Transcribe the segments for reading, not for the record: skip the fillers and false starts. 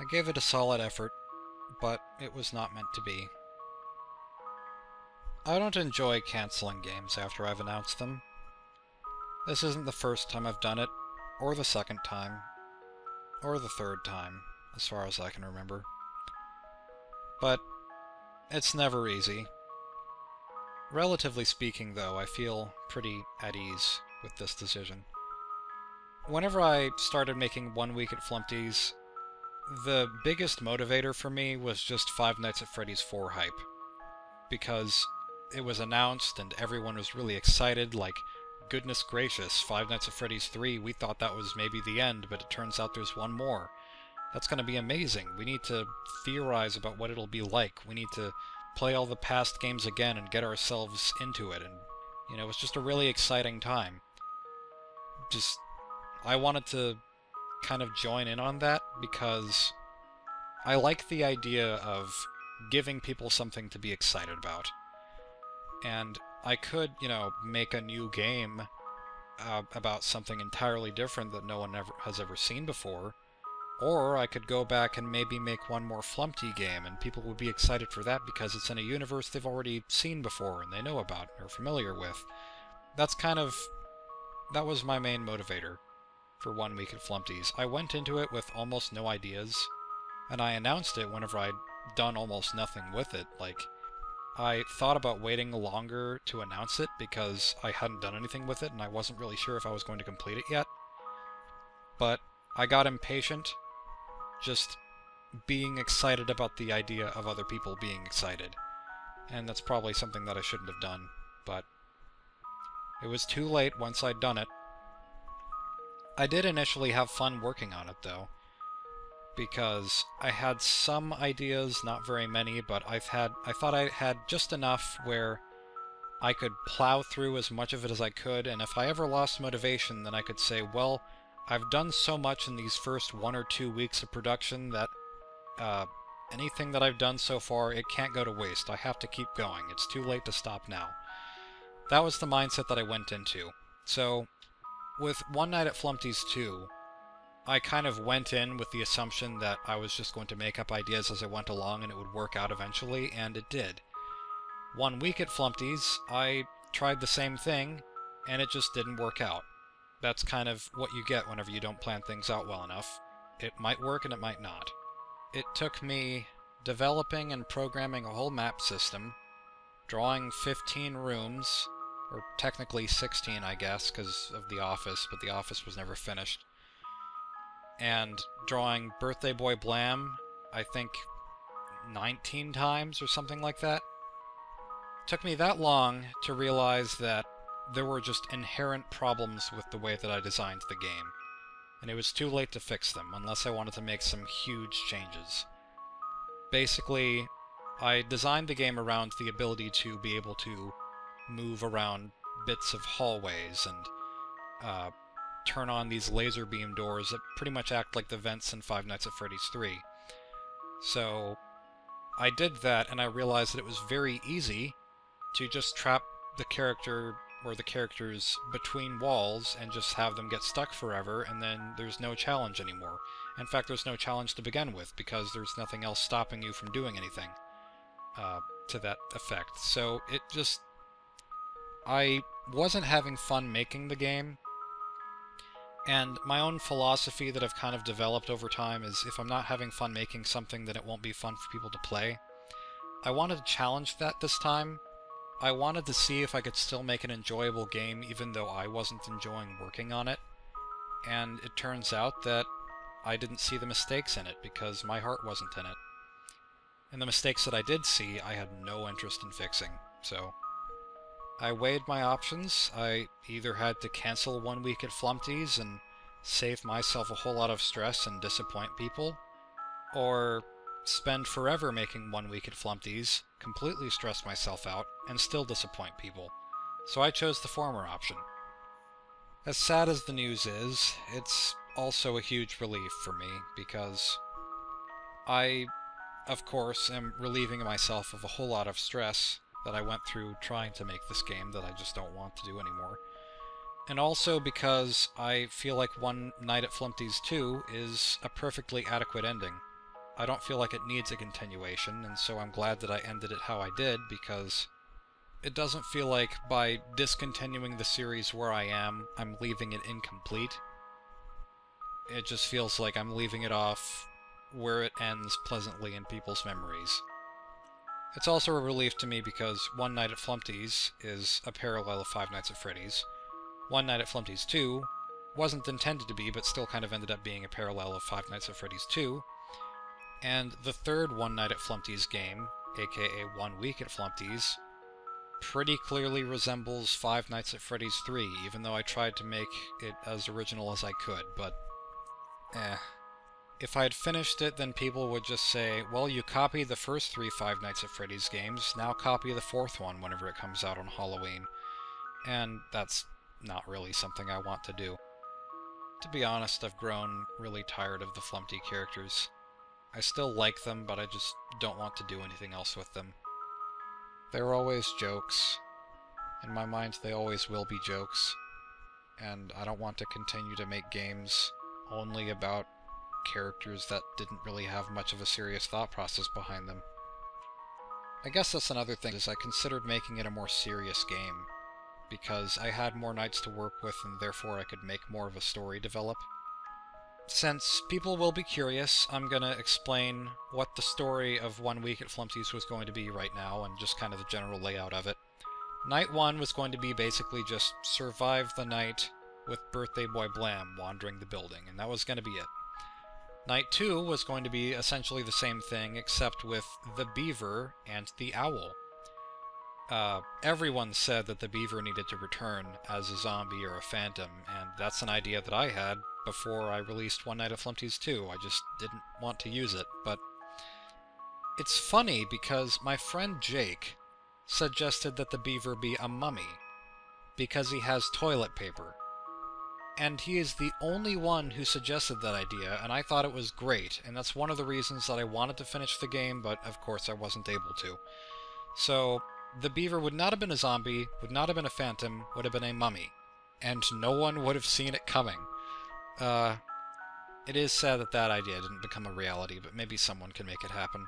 I gave it a solid effort, but it was not meant to be. I don't enjoy canceling games after I've announced them. This isn't the first time I've done it, or the second time, or the third time, as far as I can remember. But it's never easy. Relatively speaking, though, I feel pretty at ease with this decision. Whenever I started making 1 week at Flumpty's, the biggest motivator for me was just Five Nights at Freddy's 4 hype. Because it was announced and everyone was really excited, like, goodness gracious, Five Nights at Freddy's 3, we thought that was maybe the end, but it turns out there's one more. That's gonna be amazing. We need to theorize about what it'll be like. We need to play all the past games again and get ourselves into it, and, you know, it's just a really exciting time. I wanted to kind of join in on that because I like the idea of giving people something to be excited about. And I could, you know, make a new game about something entirely different that no one has ever seen before, or I could go back and maybe make one more Flumpty game, and people would be excited for that because it's in a universe they've already seen before and they know about and are familiar with. That was my main motivator for 1 week at Flumpty's. I went into it with almost no ideas, and I announced it whenever I'd done almost nothing with it. Like, I thought about waiting longer to announce it because I hadn't done anything with it and I wasn't really sure if I was going to complete it yet. But I got impatient, just being excited about the idea of other people being excited. And that's probably something that I shouldn't have done, but it was too late once I'd done it. I did initially have fun working on it, though, because I had some ideas, not very many, but I thought I had just enough where I could plow through as much of it as I could, and if I ever lost motivation, then I could say, well, I've done so much in these first 1 or 2 weeks of production that anything that I've done so far, it can't go to waste. I have to keep going. It's too late to stop now. That was the mindset that I went into. So, with One Night at Flumpty's 2, I kind of went in with the assumption that I was just going to make up ideas as I went along and it would work out eventually, and it did. 1 week at Flumpty's, I tried the same thing, and it just didn't work out. That's kind of what you get whenever you don't plan things out well enough. It might work and it might not. It took me developing and programming a whole map system, drawing 15 rooms, or technically 16, I guess, because of the office, but the office was never finished, and drawing Birthday Boy Blam, I think 19 times or something like that. It took me that long to realize that there were just inherent problems with the way that I designed the game, and it was too late to fix them unless I wanted to make some huge changes. Basically, I designed the game around the ability to be able to move around bits of hallways and turn on these laser beam doors that pretty much act like the vents in Five Nights at Freddy's 3. So I did that, and I realized that it was very easy to just trap the character or the characters between walls and just have them get stuck forever, and then there's no challenge anymore. In fact, there's no challenge to begin with, because there's nothing else stopping you from doing anything to that effect. So it just... I wasn't having fun making the game, and my own philosophy that I've kind of developed over time is if I'm not having fun making something, then it won't be fun for people to play. I wanted to challenge that this time. I wanted to see if I could still make an enjoyable game even though I wasn't enjoying working on it, and it turns out that I didn't see the mistakes in it because my heart wasn't in it. And the mistakes that I did see, I had no interest in fixing, so I weighed my options. I either had to cancel 1 week at Flumpty's and save myself a whole lot of stress and disappoint people, or spend forever making 1 week at Flumpty's, completely stress myself out, and still disappoint people. So I chose the former option. As sad as the news is, it's also a huge relief for me, because I, of course, am relieving myself of a whole lot of stress that I went through trying to make this game that I just don't want to do anymore. And also because I feel like One Night at Flumpty's 2 is a perfectly adequate ending. I don't feel like it needs a continuation, and so I'm glad that I ended it how I did, because it doesn't feel like by discontinuing the series where I am, I'm leaving it incomplete. It just feels like I'm leaving it off where it ends pleasantly in people's memories. It's also a relief to me because One Night at Flumpty's is a parallel of Five Nights at Freddy's. One Night at Flumpty's 2 wasn't intended to be, but still kind of ended up being a parallel of Five Nights at Freddy's 2. And the third One Night at Flumpty's game, aka 1 Week at Flumpty's, pretty clearly resembles Five Nights at Freddy's 3, even though I tried to make it as original as I could, but If I had finished it, then people would just say, well, you copied the first 3 Five Nights at Freddy's games, now copy the 4th one whenever it comes out on Halloween. And that's not really something I want to do. To be honest, I've grown really tired of the Flumpty characters. I still like them, but I just don't want to do anything else with them. They're always jokes. In my mind, they always will be jokes. And I don't want to continue to make games only about characters that didn't really have much of a serious thought process behind them. I guess that's another thing, is I considered making it a more serious game, because I had more nights to work with and therefore I could make more of a story develop. Since people will be curious, I'm gonna explain what the story of 1 Week at Flumpty's was going to be right now, and just kind of the general layout of it. Night 1 was going to be basically just survive the night with Birthday Boy Blam wandering the building, and that was going to be it. Night 2 was going to be essentially the same thing, except with the beaver and the owl. Everyone said that the beaver needed to return as a zombie or a phantom, and that's an idea that I had before I released One Night at Flumpty's 2. I just didn't want to use it, but it's funny because my friend Jake suggested that the beaver be a mummy, because he has toilet paper. And he is the only one who suggested that idea, and I thought it was great, and that's one of the reasons that I wanted to finish the game, but of course I wasn't able to. So, the beaver would not have been a zombie, would not have been a phantom, would have been a mummy. And no one would have seen it coming. It is sad that that idea didn't become a reality, but maybe someone can make it happen.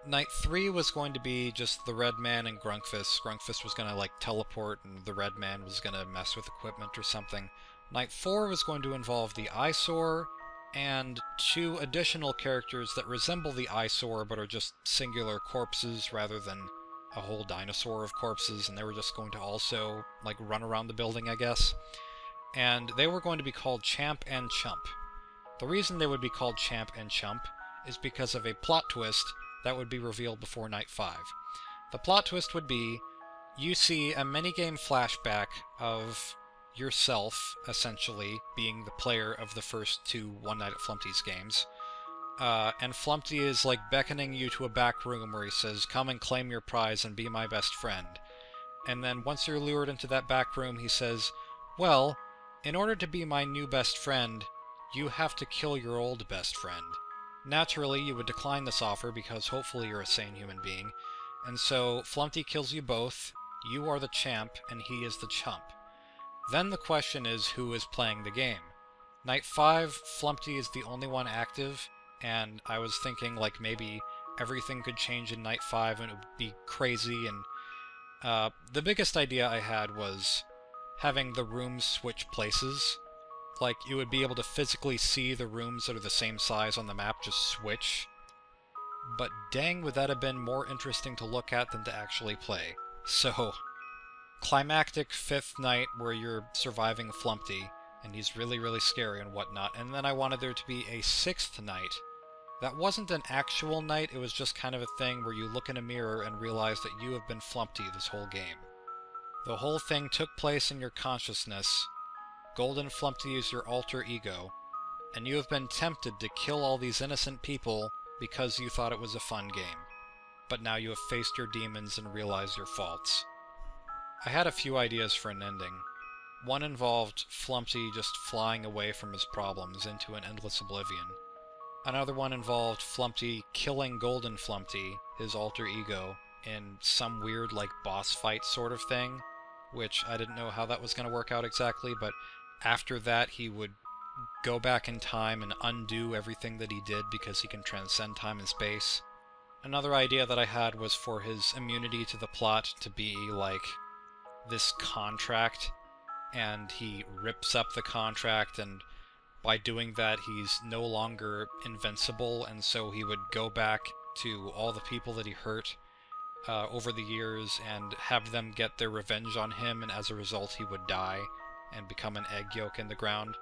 Night 3 was going to be just the Red Man and Grunkfist. Grunkfist was going to, teleport, and the Red Man was going to mess with equipment or something. Night 4 was going to involve the Eyesore, and 2 additional characters that resemble the Eyesore, but are just singular corpses rather than a whole dinosaur of corpses, and they were just going to also, run around the building, I guess. And they were going to be called Champ and Chump. The reason they would be called Champ and Chump is because of a plot twist that would be revealed before Night 5. The plot twist would be, you see a minigame flashback of yourself, essentially, being the player of the first 2 One Night at Flumpty's games. And Flumpty is, beckoning you to a back room where he says, come and claim your prize and be my best friend. And then once you're lured into that back room, he says, well, in order to be my new best friend, you have to kill your old best friend. Naturally, you would decline this offer because hopefully you're a sane human being, and so Flumpty kills you both, you are the champ, and he is the chump. Then the question is, who is playing the game? Night 5, Flumpty is the only one active, and I was thinking, maybe everything could change in Night 5 and it would be crazy, and the biggest idea I had was having the rooms switch places. You would be able to physically see the rooms that are the same size on the map just switch. But dang, would that have been more interesting to look at than to actually play. So, climactic 5th night where you're surviving Flumpty, and he's really, really scary and whatnot, and then I wanted there to be a 6th night. That wasn't an actual night, it was just kind of a thing where you look in a mirror and realize that you have been Flumpty this whole game. The whole thing took place in your consciousness. Golden Flumpty is your alter ego, and you have been tempted to kill all these innocent people because you thought it was a fun game. But now you have faced your demons and realized your faults. I had a few ideas for an ending. One involved Flumpty just flying away from his problems into an endless oblivion. Another one involved Flumpty killing Golden Flumpty, his alter ego, in some weird, boss fight sort of thing, which I didn't know how that was going to work out exactly, but after that he would go back in time and undo everything that he did because he can transcend time and space. Another idea that I had was for his immunity to the plot to be like this contract, and he rips up the contract, and by doing that he's no longer invincible, and so he would go back to all the people that he hurt over the years and have them get their revenge on him, and as a result he would die and become an egg yolk in the ground.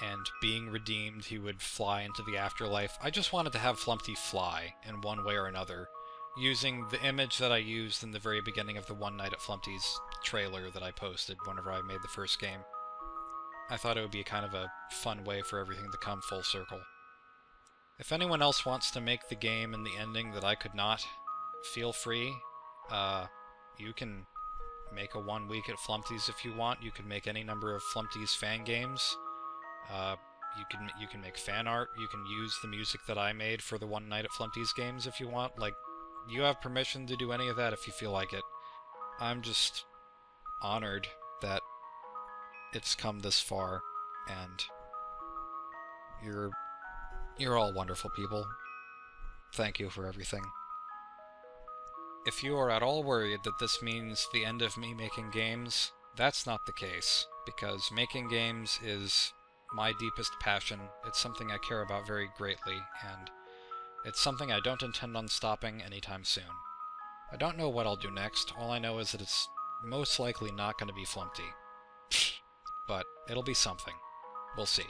And being redeemed, he would fly into the afterlife. I just wanted to have Flumpty fly in one way or another, using the image that I used in the very beginning of the One Night at Flumpty's trailer that I posted whenever I made the first game. I thought it would be kind of a fun way for everything to come full circle. If anyone else wants to make the game and the ending that I could not, feel free. You can make a 1 week at Flumpty's if you want. You can make any number of Flumpty's fan games. You can make fan art. You can use the music that I made for the One Night at Flumpty's games if you want. Like, you have permission to do any of that if you feel like it. I'm just honored that it's come this far, and you're all wonderful people. Thank you for everything. If you are at all worried that this means the end of me making games, that's not the case, because making games is my deepest passion. It's something I care about very greatly, and it's something I don't intend on stopping anytime soon. I don't know what I'll do next. All I know is that it's most likely not going to be Flumpty. But it'll be something. We'll see.